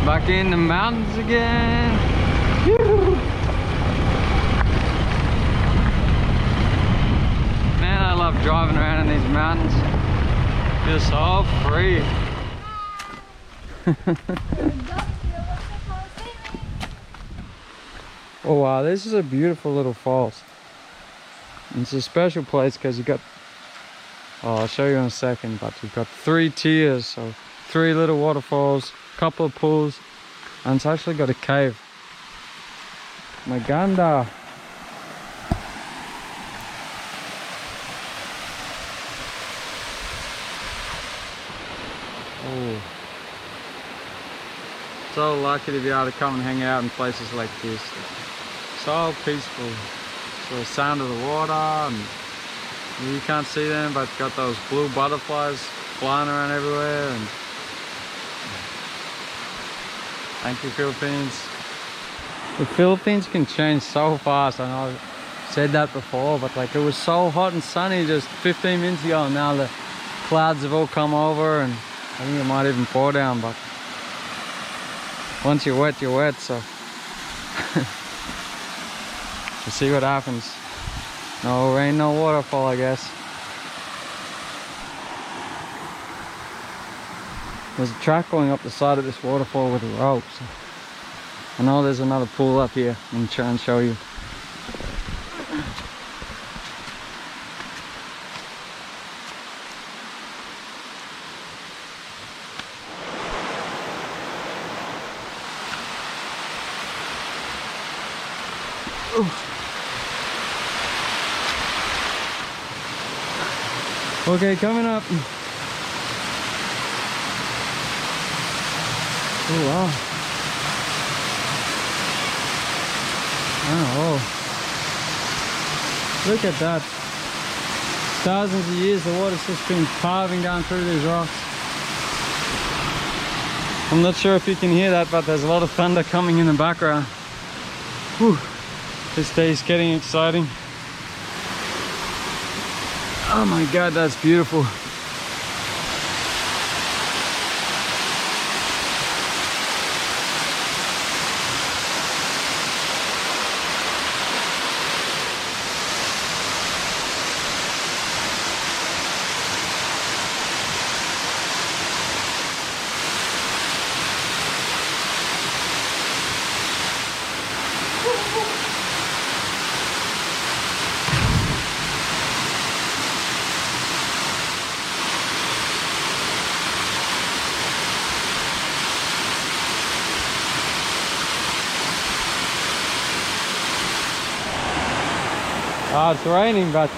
Back in the mountains again. Man, I love driving around in these mountains. Feel so free. Oh wow, this is a beautiful little falls. It's a special place because you got, oh, I'll show you in a second, but you've got 3 tiers, so 3 little waterfalls, couple of pools, and it's actually got a cave. Maganda. Oh. So lucky to be able to come and hang out in places like this. So peaceful. So the sound of the water, and you can't see them, but it's got those blue butterflies flying around everywhere. And thank you, Philippines. The Philippines can change so fast. I know I've said that before, but like, it was so hot and sunny just 15 minutes ago, and now the clouds have all come over, and I think it might even pour down, but once you're wet, so we'll see what happens. No rain, no waterfall, I guess. There's a track going up the side of this waterfall with a rope, so I know there's another pool up here. I'm gonna try and show you. Okay, coming up. Oh wow. Oh, look at that. Thousands of years the water's just been carving down through these rocks. I'm not sure if you can hear that, but there's a lot of thunder coming in the background. Whew. This day is getting exciting. Oh my god, that's beautiful. Oh, it's raining, but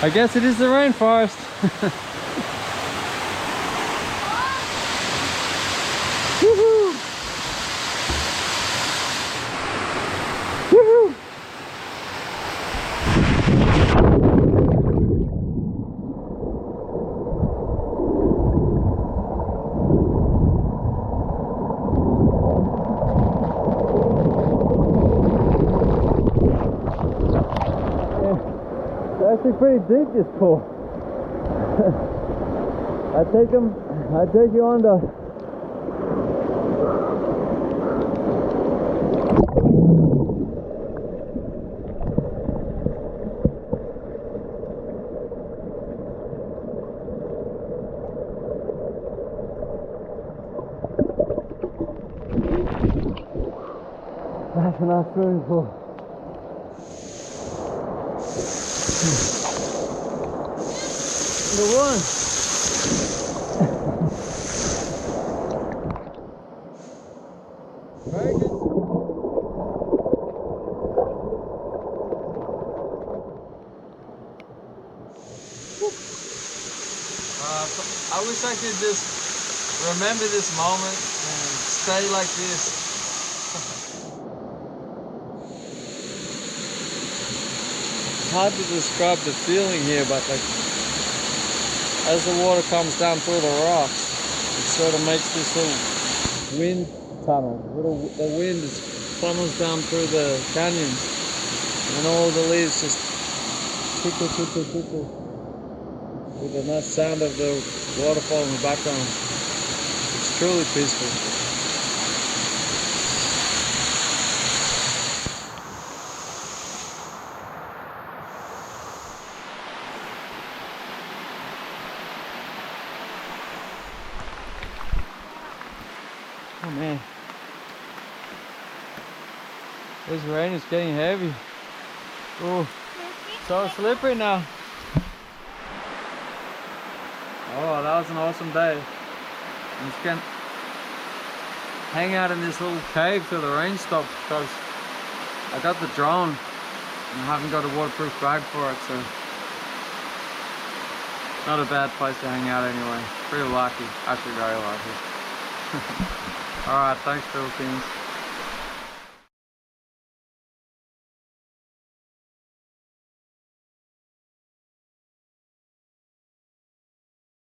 I guess it is the rainforest. Woohoo! Woohoo! It's actually pretty deep, this pool. I take you on the that's a nice swimming pool. The one. Very good. I wish I could just remember this moment and stay like this. It's hard to describe the feeling here, but like, as the water comes down through the rocks, it sort of makes this little wind tunnel. The wind funnels down through the canyon, and all the leaves just tickle, tickle, tickle, with the nice sound of the waterfall in the background. It's truly peaceful. Oh man. This rain is getting heavy. Oh, so slippery now. Oh, that was an awesome day. I'm just gonna hang out in this little cave till the rain stops because I got the drone and I haven't got a waterproof bag for it, so not a bad place to hang out anyway. Pretty lucky, actually very lucky. Alright, thanks Philippines.